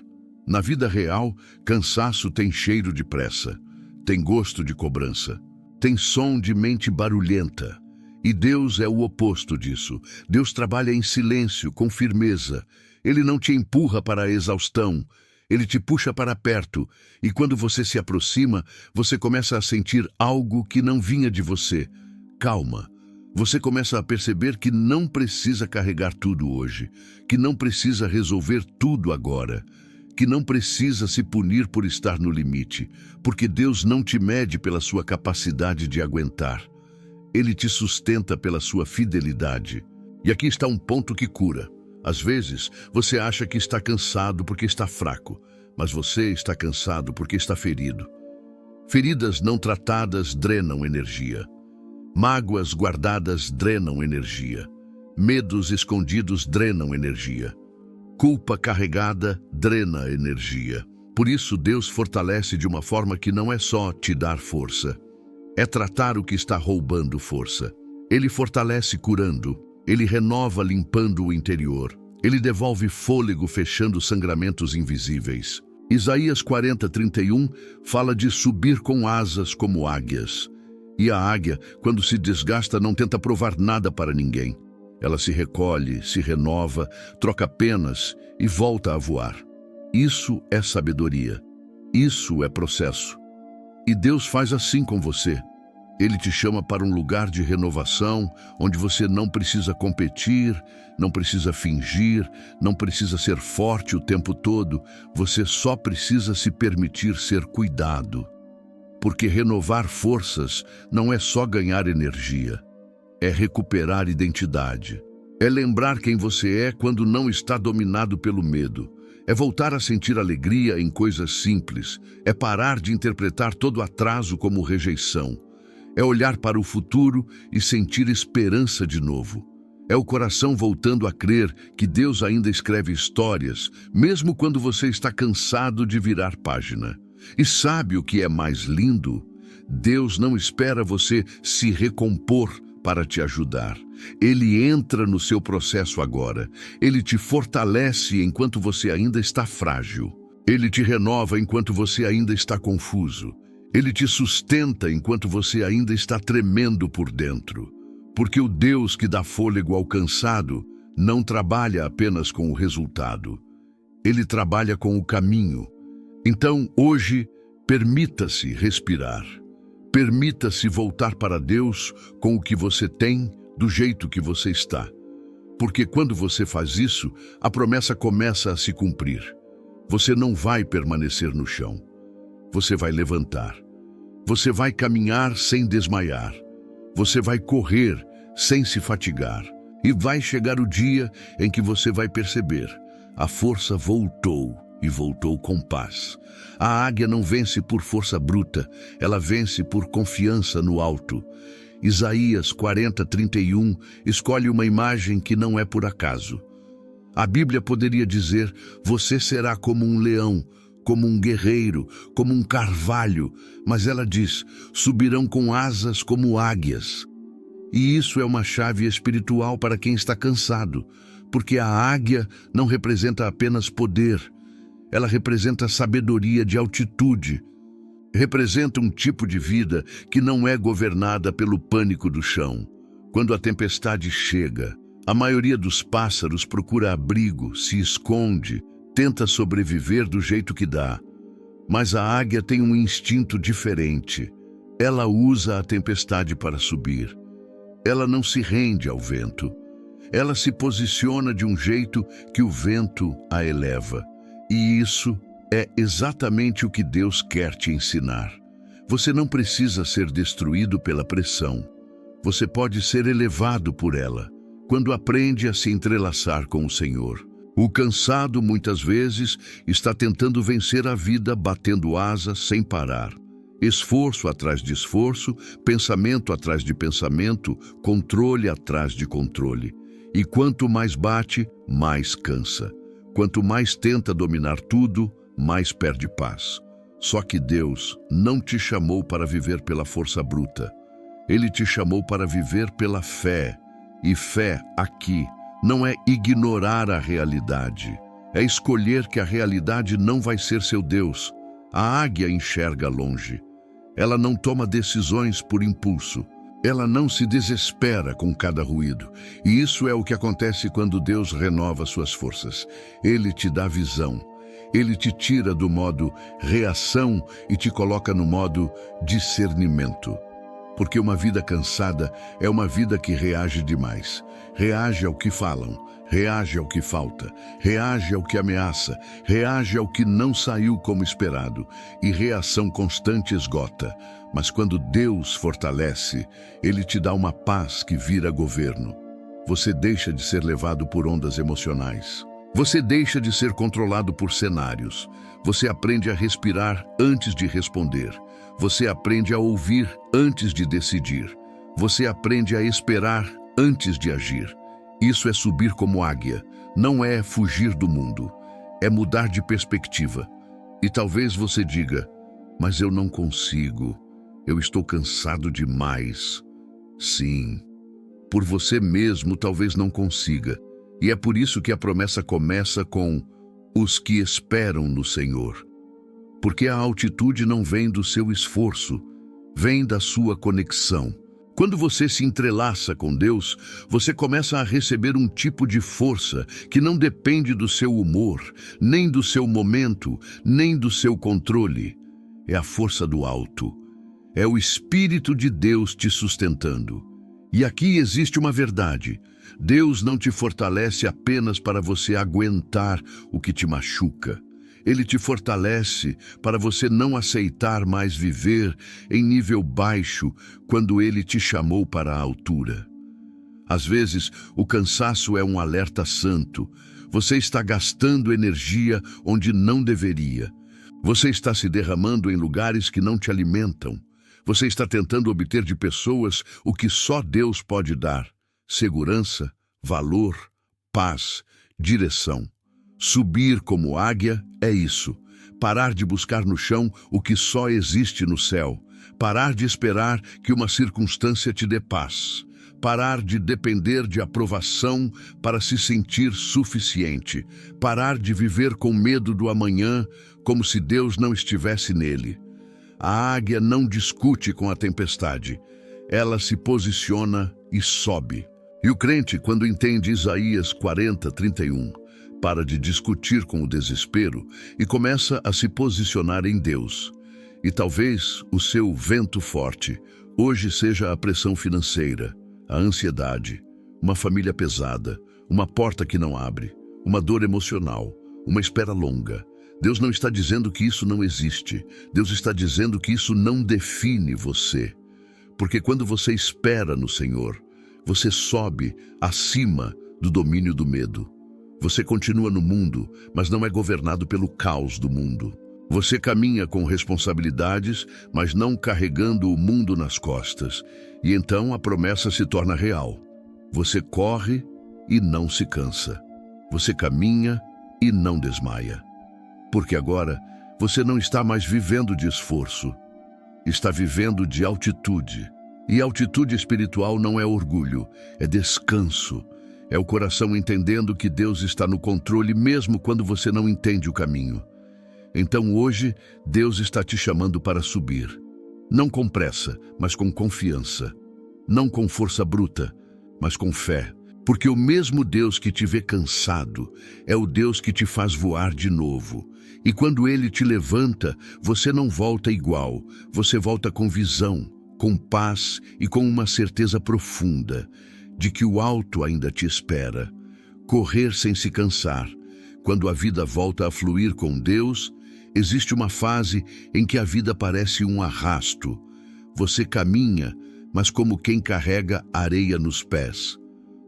Na vida real, cansaço tem cheiro de pressa, tem gosto de cobrança, tem som de mente barulhenta. E Deus é o oposto disso. Deus trabalha em silêncio, com firmeza. Ele não te empurra para a exaustão. Ele te puxa para perto. E quando você se aproxima, você começa a sentir algo que não vinha de você. Calma. Você começa a perceber que não precisa carregar tudo hoje, que não precisa resolver tudo agora, que não precisa se punir por estar no limite, porque Deus não te mede pela sua capacidade de aguentar. Ele te sustenta pela sua fidelidade. E aqui está um ponto que cura. Às vezes, você acha que está cansado porque está fraco, mas você está cansado porque está ferido. Feridas não tratadas drenam energia. Mágoas guardadas drenam energia. Medos escondidos drenam energia. Culpa carregada drena energia. Por isso, Deus fortalece de uma forma que não é só te dar força. É tratar o que está roubando força. Ele fortalece curando. Ele renova limpando o interior. Ele devolve fôlego fechando sangramentos invisíveis. Isaías 40:31 fala de subir com asas como águias. E a águia, quando se desgasta, não tenta provar nada para ninguém. Ela se recolhe, se renova, troca penas e volta a voar. Isso é sabedoria. Isso é processo. E Deus faz assim com você. Ele te chama para um lugar de renovação, onde você não precisa competir, não precisa fingir, não precisa ser forte o tempo todo. Você só precisa se permitir ser cuidado. Porque renovar forças não é só ganhar energia. É recuperar identidade. É lembrar quem você é quando não está dominado pelo medo. É voltar a sentir alegria em coisas simples. É parar de interpretar todo atraso como rejeição. É olhar para o futuro e sentir esperança de novo. É o coração voltando a crer que Deus ainda escreve histórias, mesmo quando você está cansado de virar página. E sabe o que é mais lindo? Deus não espera você se recompor para te ajudar. Ele entra no seu processo agora. Ele te fortalece enquanto você ainda está frágil. Ele te renova enquanto você ainda está confuso. Ele te sustenta enquanto você ainda está tremendo por dentro. Porque o Deus que dá fôlego ao cansado não trabalha apenas com o resultado. Ele trabalha com o caminho. Então, hoje, permita-se respirar. Permita-se voltar para Deus com o que você tem, do jeito que você está. Porque quando você faz isso, a promessa começa a se cumprir. Você não vai permanecer no chão. Você vai levantar. Você vai caminhar sem desmaiar. Você vai correr sem se fatigar. E vai chegar o dia em que você vai perceber: a força voltou e voltou com paz. A águia não vence por força bruta, ela vence por confiança no alto. Isaías 40:31 escolhe uma imagem que não é por acaso. A Bíblia poderia dizer: você será como um leão, como um guerreiro, como um carvalho, mas ela diz: subirão com asas como águias. E isso é uma chave espiritual para quem está cansado, porque a águia não representa apenas poder, ela representa sabedoria de altitude, representa um tipo de vida que não é governada pelo pânico do chão. Quando a tempestade chega, a maioria dos pássaros procura abrigo, se esconde, tenta sobreviver do jeito que dá. Mas a águia tem um instinto diferente. Ela usa a tempestade para subir. Ela não se rende ao vento. Ela se posiciona de um jeito que o vento a eleva. E isso é exatamente o que Deus quer te ensinar. Você não precisa ser destruído pela pressão. Você pode ser elevado por ela, quando aprende a se entrelaçar com o Senhor. O cansado, muitas vezes, está tentando vencer a vida batendo asas sem parar. Esforço atrás de esforço, pensamento atrás de pensamento, controle atrás de controle. E quanto mais bate, mais cansa. Quanto mais tenta dominar tudo, mais perde paz. Só que Deus não te chamou para viver pela força bruta. Ele te chamou para viver pela fé. E fé, aqui, não é ignorar a realidade. É escolher que a realidade não vai ser seu Deus. A águia enxerga longe. Ela não toma decisões por impulso. Ela não se desespera com cada ruído. E isso é o que acontece quando Deus renova suas forças. Ele te dá visão. Ele te tira do modo reação e te coloca no modo discernimento. Porque uma vida cansada é uma vida que reage demais. Reage ao que falam, reage ao que falta, reage ao que ameaça, reage ao que não saiu como esperado. E reação constante esgota. Mas quando Deus fortalece, Ele te dá uma paz que vira governo. Você deixa de ser levado por ondas emocionais. Você deixa de ser controlado por cenários. Você aprende a respirar antes de responder. Você aprende a ouvir antes de decidir. Você aprende a esperar antes de agir. Isso é subir como águia. Não é fugir do mundo. É mudar de perspectiva. E talvez você diga, mas eu não consigo. Eu estou cansado demais. Sim, por você mesmo talvez não consiga. E é por isso que a promessa começa com os que esperam no Senhor. Porque a altitude não vem do seu esforço, vem da sua conexão. Quando você se entrelaça com Deus, você começa a receber um tipo de força que não depende do seu humor, nem do seu momento, nem do seu controle. É a força do alto. É o Espírito de Deus te sustentando. E aqui existe uma verdade. Deus não te fortalece apenas para você aguentar o que te machuca. Ele te fortalece para você não aceitar mais viver em nível baixo quando Ele te chamou para a altura. Às vezes, o cansaço é um alerta santo. Você está gastando energia onde não deveria. Você está se derramando em lugares que não te alimentam. Você está tentando obter de pessoas o que só Deus pode dar: segurança, valor, paz, direção. Subir como águia é isso. Parar de buscar no chão o que só existe no céu. Parar de esperar que uma circunstância te dê paz. Parar de depender de aprovação para se sentir suficiente. Parar de viver com medo do amanhã, como se Deus não estivesse nele. A águia não discute com a tempestade. Ela se posiciona e sobe. E o crente, quando entende Isaías 40:31, para de discutir com o desespero e começa a se posicionar em Deus. E talvez o seu vento forte hoje seja a pressão financeira, a ansiedade, uma família pesada, uma porta que não abre, uma dor emocional, uma espera longa. Deus não está dizendo que isso não existe. Deus está dizendo que isso não define você. Porque quando você espera no Senhor, você sobe acima do domínio do medo. Você continua no mundo, mas não é governado pelo caos do mundo. Você caminha com responsabilidades, mas não carregando o mundo nas costas. E então a promessa se torna real. Você corre e não se cansa. Você caminha e não desmaia. Porque agora você não está mais vivendo de esforço, está vivendo de altitude. E altitude espiritual não é orgulho, é descanso. É o coração entendendo que Deus está no controle mesmo quando você não entende o caminho. Então hoje, Deus está te chamando para subir. Não com pressa, mas com confiança. Não com força bruta, mas com fé. Porque o mesmo Deus que te vê cansado é o Deus que te faz voar de novo. E quando Ele te levanta, você não volta igual, você volta com visão, com paz e com uma certeza profunda de que o alto ainda te espera. Correr sem se cansar. Quando a vida volta a fluir com Deus, existe uma fase em que a vida parece um arrasto. Você caminha, mas como quem carrega areia nos pés.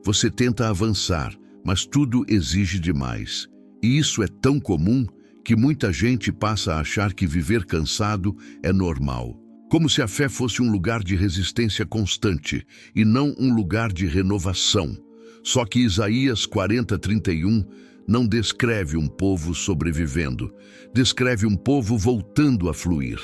Você tenta avançar, mas tudo exige demais. E isso é tão comum que muita gente passa a achar que viver cansado é normal. Como se a fé fosse um lugar de resistência constante e não um lugar de renovação. Só que Isaías 40:31 não descreve um povo sobrevivendo, descreve um povo voltando a fluir.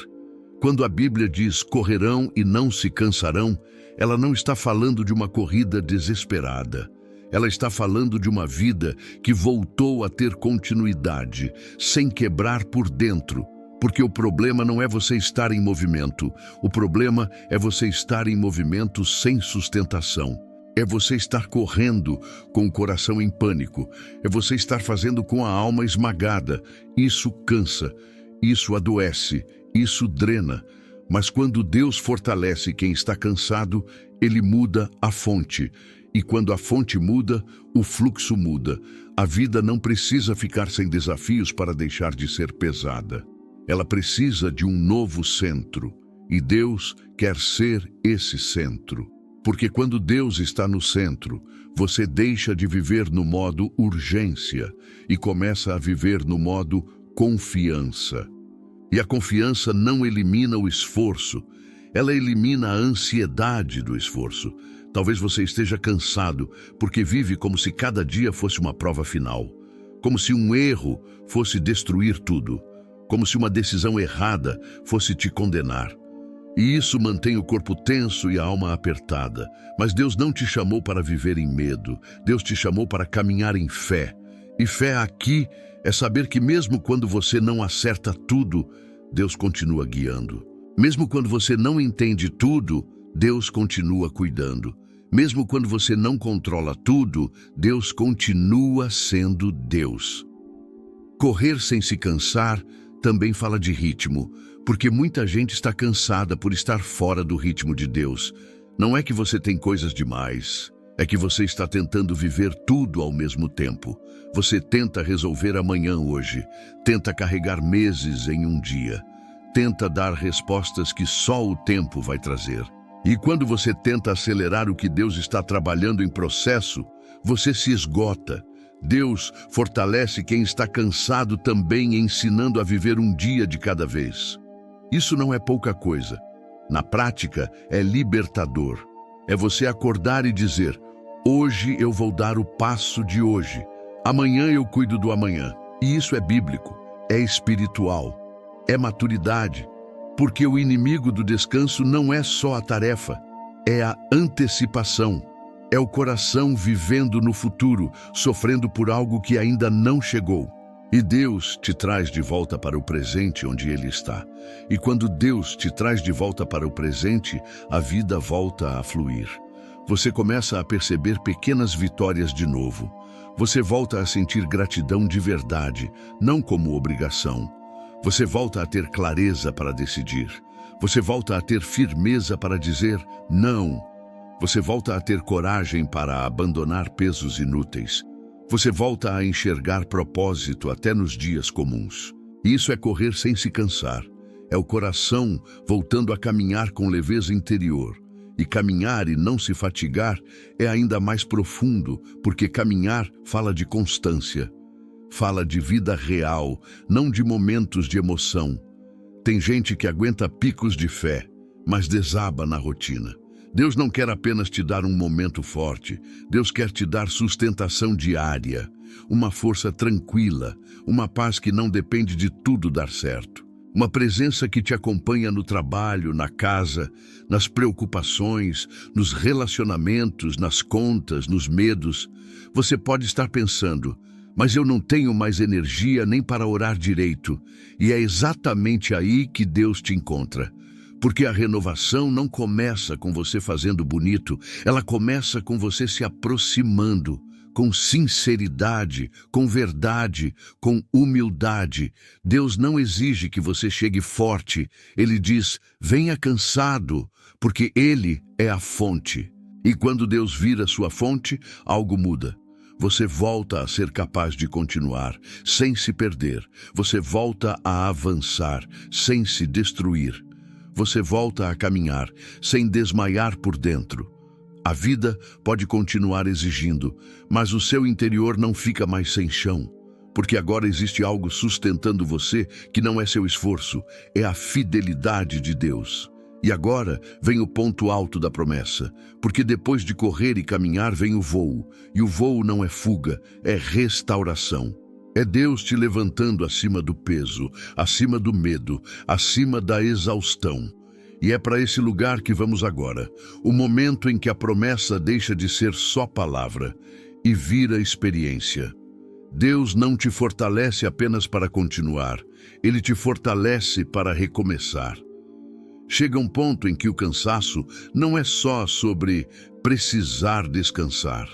Quando a Bíblia diz correrão e não se cansarão, ela não está falando de uma corrida desesperada. Ela está falando de uma vida que voltou a ter continuidade, sem quebrar por dentro. Porque o problema não é você estar em movimento. O problema é você estar em movimento sem sustentação. É você estar correndo com o coração em pânico. É você estar fazendo com a alma esmagada. Isso cansa, isso adoece, isso drena. Mas quando Deus fortalece quem está cansado, Ele muda a fonte. E quando a fonte muda, o fluxo muda. A vida não precisa ficar sem desafios para deixar de ser pesada. Ela precisa de um novo centro. E Deus quer ser esse centro. Porque quando Deus está no centro, você deixa de viver no modo urgência e começa a viver no modo confiança. E a confiança não elimina o esforço, ela elimina a ansiedade do esforço. Talvez você esteja cansado porque vive como se cada dia fosse uma prova final, como se um erro fosse destruir tudo, como se uma decisão errada fosse te condenar. E isso mantém o corpo tenso e a alma apertada. Mas Deus não te chamou para viver em medo, Deus te chamou para caminhar em fé. E fé aqui é saber que mesmo quando você não acerta tudo, Deus continua guiando. Mesmo quando você não entende tudo, Deus continua cuidando. Mesmo quando você não controla tudo, Deus continua sendo Deus. Correr sem se cansar também fala de ritmo, porque muita gente está cansada por estar fora do ritmo de Deus. Não é que você tem coisas demais, é que você está tentando viver tudo ao mesmo tempo. Você tenta resolver amanhã hoje, tenta carregar meses em um dia, tenta dar respostas que só o tempo vai trazer. E quando você tenta acelerar o que Deus está trabalhando em processo, você se esgota. Deus fortalece quem está cansado também, ensinando a viver um dia de cada vez. Isso não é pouca coisa. Na prática, é libertador. É você acordar e dizer: hoje eu vou dar o passo de hoje. Amanhã eu cuido do amanhã. E isso é bíblico, é espiritual, é maturidade. Porque o inimigo do descanso não é só a tarefa, é a antecipação. É o coração vivendo no futuro, sofrendo por algo que ainda não chegou. E Deus te traz de volta para o presente onde Ele está. E quando Deus te traz de volta para o presente, a vida volta a fluir. Você começa a perceber pequenas vitórias de novo. Você volta a sentir gratidão de verdade, não como obrigação. Você volta a ter clareza para decidir. Você volta a ter firmeza para dizer não. Você volta a ter coragem para abandonar pesos inúteis. Você volta a enxergar propósito até nos dias comuns. Isso é correr sem se cansar. É o coração voltando a caminhar com leveza interior. E caminhar e não se fatigar é ainda mais profundo, porque caminhar fala de constância. Fala de vida real, não de momentos de emoção. Tem gente que aguenta picos de fé, mas desaba na rotina. Deus não quer apenas te dar um momento forte, Deus quer te dar sustentação diária, uma força tranquila, uma paz que não depende de tudo dar certo. Uma presença que te acompanha no trabalho, na casa, nas preocupações, nos relacionamentos, nas contas, nos medos. Você pode estar pensando: mas eu não tenho mais energia nem para orar direito. E é exatamente aí que Deus te encontra. Porque a renovação não começa com você fazendo bonito, ela começa com você se aproximando, com sinceridade, com verdade, com humildade. Deus não exige que você chegue forte, Ele diz: venha cansado, porque Ele é a fonte. E quando Deus vira sua fonte, algo muda. Você volta a ser capaz de continuar, sem se perder. Você volta a avançar, sem se destruir. Você volta a caminhar, sem desmaiar por dentro. A vida pode continuar exigindo, mas o seu interior não fica mais sem chão. Porque agora existe algo sustentando você que não é seu esforço, é a fidelidade de Deus. E agora vem o ponto alto da promessa, porque depois de correr e caminhar vem o voo, e o voo não é fuga, é restauração. É Deus te levantando acima do peso, acima do medo, acima da exaustão. E é para esse lugar que vamos agora, o momento em que a promessa deixa de ser só palavra e vira experiência. Deus não te fortalece apenas para continuar, Ele te fortalece para recomeçar. Chega um ponto em que o cansaço não é só sobre precisar descansar.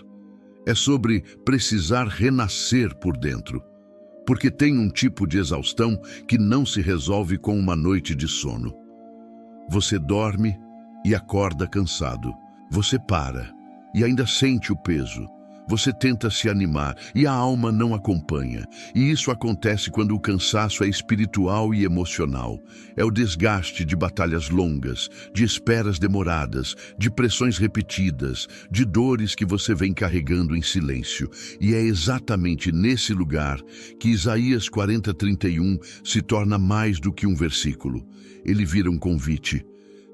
É sobre precisar renascer por dentro. Porque tem um tipo de exaustão que não se resolve com uma noite de sono. Você dorme e acorda cansado. Você para e ainda sente o peso. você tenta se animar e a alma não acompanha. E isso acontece quando o cansaço é espiritual e emocional. É o desgaste de batalhas longas, de esperas demoradas, de pressões repetidas, de dores que você vem carregando em silêncio. E é exatamente nesse lugar que Isaías 40:31 se torna mais do que um versículo. Ele vira um convite.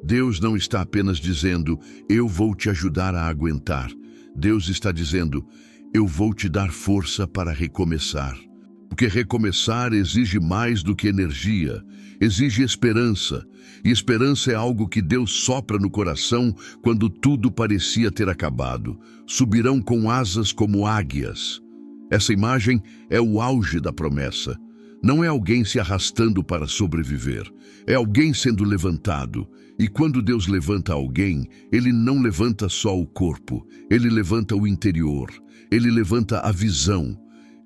Deus não está apenas dizendo, eu vou te ajudar a aguentar. Deus está dizendo, eu vou te dar força para recomeçar. Porque recomeçar exige mais do que energia, exige esperança. E esperança é algo que Deus sopra no coração quando tudo parecia ter acabado. Subirão com asas como águias. Essa imagem é o auge da promessa. Não é alguém se arrastando para sobreviver, é alguém sendo levantado. E quando Deus levanta alguém, Ele não levanta só o corpo, Ele levanta o interior, Ele levanta a visão,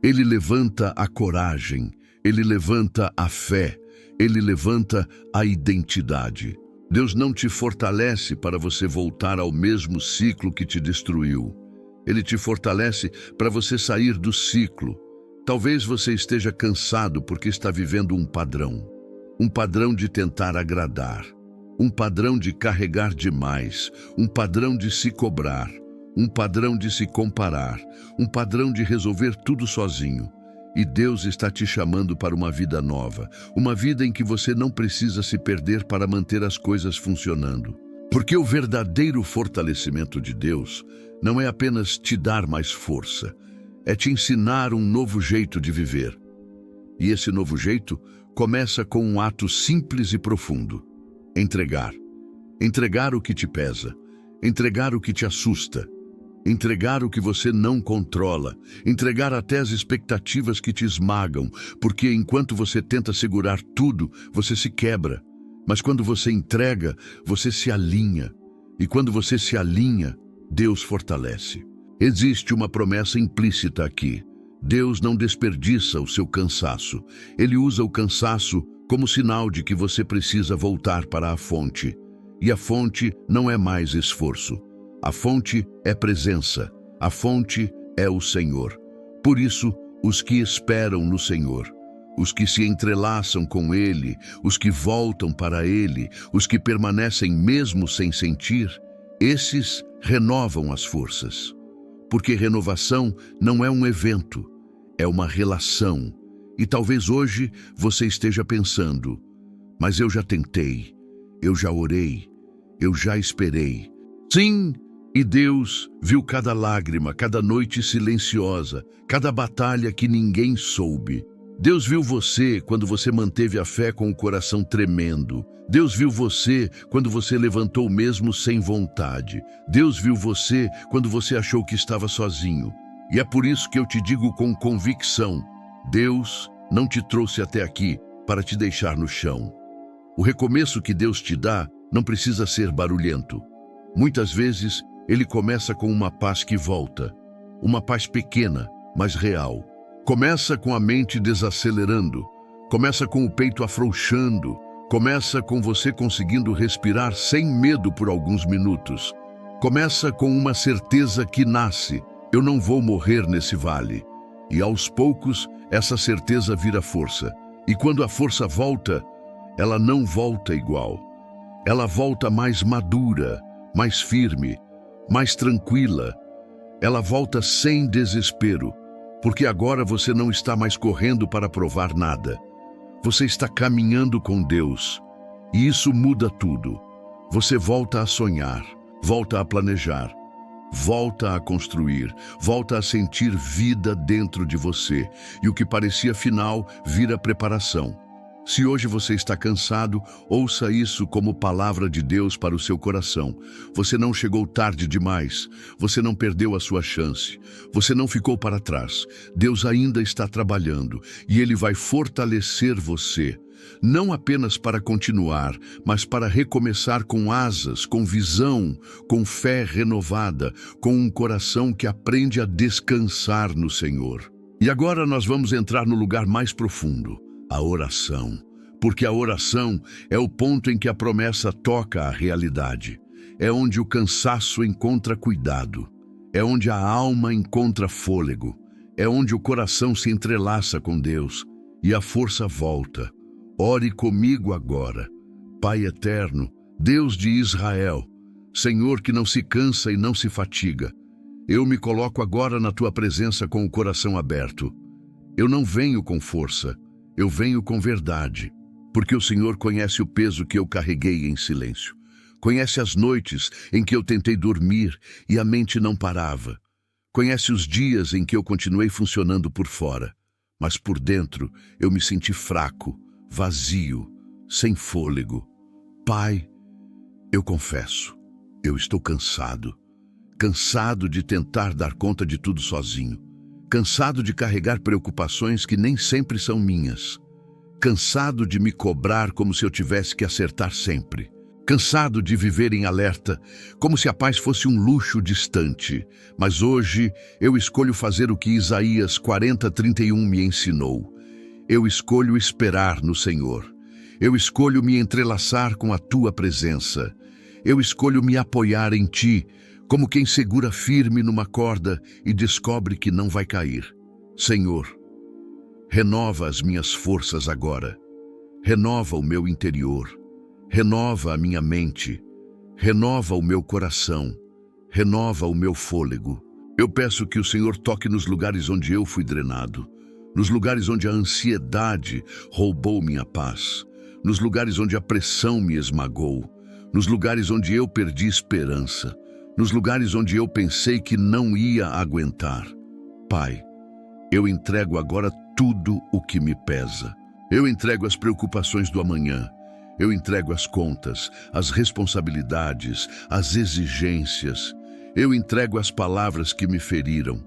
Ele levanta a coragem, Ele levanta a fé, Ele levanta a identidade. Deus não te fortalece para você voltar ao mesmo ciclo que te destruiu. Ele te fortalece para você sair do ciclo. Talvez você esteja cansado porque está vivendo um padrão de tentar agradar, um padrão de carregar demais, um padrão de se cobrar, um padrão de se comparar, um padrão de resolver tudo sozinho. E Deus está te chamando para uma vida nova, uma vida em que você não precisa se perder para manter as coisas funcionando. Porque o verdadeiro fortalecimento de Deus não é apenas te dar mais força, é te ensinar um novo jeito de viver. E esse novo jeito começa com um ato simples e profundo. Entregar. Entregar o que te pesa. Entregar o que te assusta. Entregar o que você não controla. Entregar até as expectativas que te esmagam, porque enquanto você tenta segurar tudo, você se quebra. Mas quando você entrega, você se alinha. E quando você se alinha, Deus fortalece. Existe uma promessa implícita aqui. Deus não desperdiça o seu cansaço. Ele usa o cansaço como sinal de que você precisa voltar para a fonte. E a fonte não é mais esforço. A fonte é presença. A fonte é o Senhor. Por isso, os que esperam no Senhor, os que se entrelaçam com Ele, os que voltam para Ele, os que permanecem mesmo sem sentir, esses renovam as forças. Porque renovação não é um evento, é uma relação. E talvez hoje você esteja pensando, mas eu já tentei, eu já orei, eu já esperei. Sim, e Deus viu cada lágrima, cada noite silenciosa, cada batalha que ninguém soube. Deus viu você quando você manteve a fé com o coração tremendo. Deus viu você quando você levantou mesmo sem vontade. Deus viu você quando você achou que estava sozinho. E é por isso que eu te digo com convicção, Deus não te trouxe até aqui para te deixar no chão. O recomeço que Deus te dá não precisa ser barulhento. Muitas vezes, Ele começa com uma paz que volta. Uma paz pequena, mas real. Começa com a mente desacelerando, começa com o peito afrouxando, começa com você conseguindo respirar sem medo por alguns minutos. Começa com uma certeza que nasce, eu não vou morrer nesse vale. E aos poucos, essa certeza vira força. E quando a força volta, ela não volta igual. Ela volta mais madura, mais firme, mais tranquila. Ela volta sem desespero. Porque agora você não está mais correndo para provar nada. Você está caminhando com Deus. E isso muda tudo. Você volta a sonhar, volta a planejar, volta a construir, volta a sentir vida dentro de você. E o que parecia final vira preparação. Se hoje você está cansado, ouça isso como palavra de Deus para o seu coração. Você não chegou tarde demais. Você não perdeu a sua chance. Você não ficou para trás. Deus ainda está trabalhando e Ele vai fortalecer você. Não apenas para continuar, mas para recomeçar com asas, com visão, com fé renovada, com um coração que aprende a descansar no Senhor. E agora nós vamos entrar no lugar mais profundo. A oração, porque a oração é o ponto em que a promessa toca a realidade. É onde o cansaço encontra cuidado. É onde a alma encontra fôlego. É onde o coração se entrelaça com Deus e a força volta. Ore comigo agora. Pai eterno, Deus de Israel, Senhor que não se cansa e não se fatiga, eu me coloco agora na tua presença com o coração aberto. Eu não venho com força, eu venho com verdade, porque o Senhor conhece o peso que eu carreguei em silêncio. Conhece as noites em que eu tentei dormir e a mente não parava. Conhece os dias em que eu continuei funcionando por fora, mas por dentro eu me senti fraco, vazio, sem fôlego. Pai, eu confesso, eu estou cansado. Cansado de tentar dar conta de tudo sozinho. Cansado de carregar preocupações que nem sempre são minhas. Cansado de me cobrar como se eu tivesse que acertar sempre. Cansado de viver em alerta, como se a paz fosse um luxo distante. Mas hoje eu escolho fazer o que Isaías 40:31 me ensinou. Eu escolho esperar no Senhor. Eu escolho me entrelaçar com a tua presença. Eu escolho me apoiar em ti, como quem segura firme numa corda e descobre que não vai cair. Senhor, renova as minhas forças agora. Renova o meu interior. Renova a minha mente. Renova o meu coração. Renova o meu fôlego. Eu peço que o Senhor toque nos lugares onde eu fui drenado, nos lugares onde a ansiedade roubou minha paz, nos lugares onde a pressão me esmagou, nos lugares onde eu perdi esperança, nos lugares onde eu pensei que não ia aguentar. Pai, eu entrego agora tudo o que me pesa. Eu entrego as preocupações do amanhã. Eu entrego as contas, as responsabilidades, as exigências. Eu entrego as palavras que me feriram.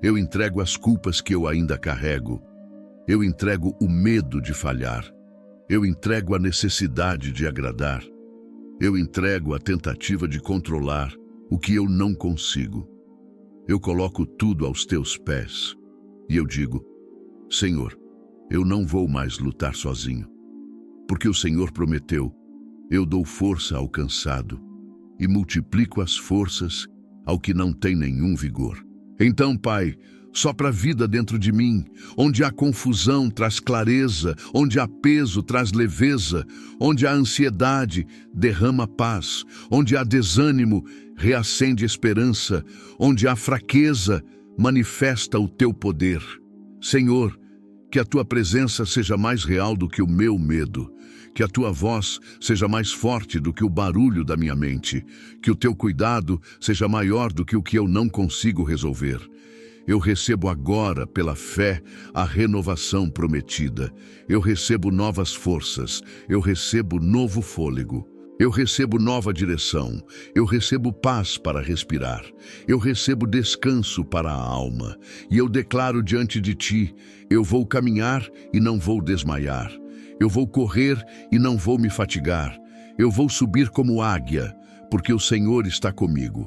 Eu entrego as culpas que eu ainda carrego. Eu entrego o medo de falhar. Eu entrego a necessidade de agradar. Eu entrego a tentativa de controlar o que eu não consigo. Eu coloco tudo aos teus pés e eu digo: Senhor, eu não vou mais lutar sozinho, porque o Senhor prometeu: eu dou força ao cansado e multiplico as forças ao que não tem nenhum vigor. Então, Pai, sopra a vida dentro de mim. Onde há confusão, traz clareza. Onde há peso, traz leveza. Onde há ansiedade, derrama paz. Onde há desânimo, reacende esperança. Onde há fraqueza, manifesta o teu poder. Senhor, que a tua presença seja mais real do que o meu medo. Que a tua voz seja mais forte do que o barulho da minha mente. Que o teu cuidado seja maior do que o que eu não consigo resolver. Eu recebo agora, pela fé, a renovação prometida. Eu recebo novas forças. Eu recebo novo fôlego. Eu recebo nova direção. Eu recebo paz para respirar. Eu recebo descanso para a alma. E eu declaro diante de ti: eu vou caminhar e não vou desmaiar. Eu vou correr e não vou me fatigar. Eu vou subir como águia, porque o Senhor está comigo.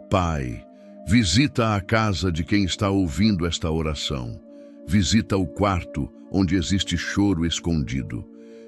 Pai, visita a casa de quem está ouvindo esta oração. Visita o quarto onde existe choro escondido.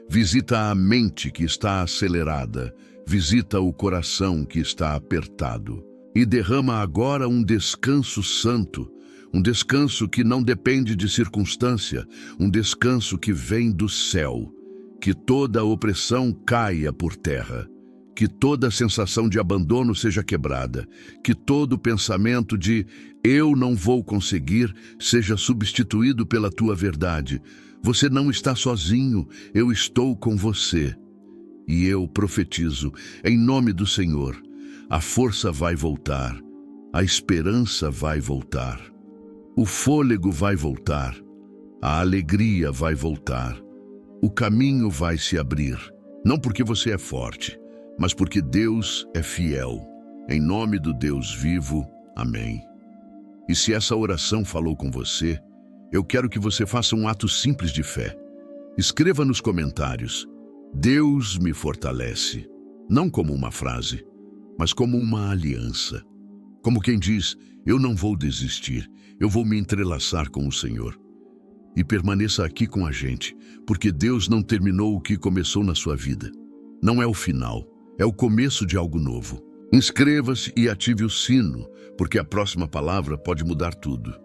Visita a mente que está acelerada. Visita o coração que está apertado. E derrama agora um descanso santo. Um descanso que não depende de circunstância. Um descanso que vem do céu. Que toda opressão caia por terra. Que toda sensação de abandono seja quebrada. Que todo pensamento de eu não vou conseguir seja substituído pela tua verdade. Você não está sozinho, eu estou com você. E eu profetizo, em nome do Senhor, a força vai voltar, a esperança vai voltar, o fôlego vai voltar, a alegria vai voltar, o caminho vai se abrir. Não porque você é forte, mas porque Deus é fiel. Em nome do Deus vivo, amém. E se essa oração falou com você, eu quero que você faça um ato simples de fé. Escreva nos comentários: Deus me fortalece. Não como uma frase, mas como uma aliança. Como quem diz: eu não vou desistir, eu vou me entrelaçar com o Senhor. E permaneça aqui com a gente, porque Deus não terminou o que começou na sua vida. Não é o final, é o começo de algo novo. Inscreva-se e ative o sino, porque a próxima palavra pode mudar tudo.